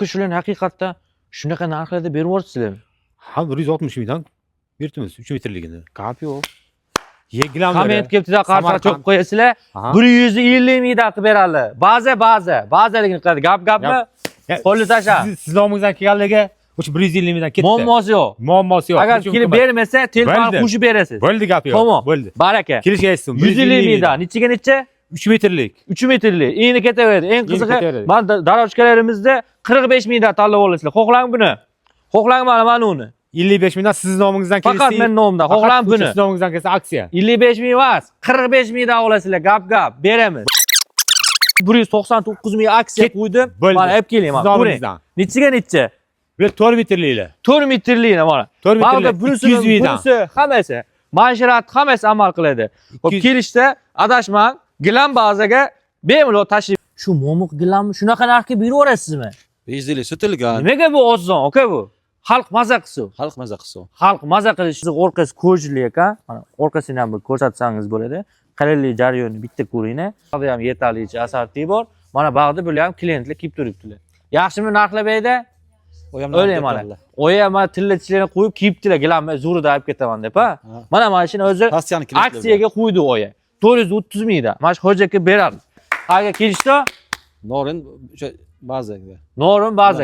Shularni haqiqatda shunaqa narxlarda berib yuborsizlarmi? Ha 160 mingdan bertimiz 3 metrligini. Gap yo'q. Yegilam Komment kelibdi, qarshi cho'p qo'yasizlar. Aha. 150 mingdan qilib beradi. Ba'zaligini qiladi. Gapmi? Qo'lni tasha. Siz nomingizdan kelganligi o'sha 150 mingdan ketdi. Muammosi yo'q. Muammosi yo'q. Agar kelib bermasa, telefon qo'shib berasiz. Bo'ldi gap yo'q. Tamam. Bo'ldi. Baraka. Kelishga aytdim. 150 mingdan. Nechiga necha? 3 metrlik. 3 metrli. Endi ketaveradi. Eng qizig'i, ketaveradi. mana darojkalarimizda 45 mingdan tanlab olasizlar. Xohlang buni. Xohlang mana uni. 55 mingdan siz nomingizdan kelsa. Faqat men nomimdan. Xohlang buni. Siz nomingizdan kelsa aksiya. 55 ming emas, 45 mingdan olasizlar. Gap beramiz. 199 ming aksiya qo'ydim. Mana olib keling, mana ko'ring. Nechiga necha? Bu 4 metrliklar. 4 metrliklar mana. 4 metrlik. Bunisi hammasi, manshirat hammasi amal qiladi. Xo'p, kelishda adashmang, gilam bazaga bemalol tashib. Shu momiq gilamni shunaqa narxga berib yuborasizmi? Bezdili sotilgan. Nimaga bu oson, aka bu? Xalq maza qilsin. Xalq maza qilsin. Xalq maza qilish, siz orqasi ko'jli ekan. Mana orqasini ham bir ko'rsatsangiz bo'ladi. Qalinlik jarayonni bitta ko'ringlar. Bu ham yetarlicha asarti bor. Mana bag'da bular ham klientlar kelib turibdilar. Yaxshimi narxlamaydi? O'ylayman mana. O'ya mana tillachilarni qo'yib kiyibdilar, gilamni zo'rida olib ketaman deb, ha. Mana shuni o'zi aksiyaga qo'ydi o'ya. 430 mingdan. Mana shu xo'jaka beradi. Qayerga kelishdi? Norin o'sha bazaga. Norin baza.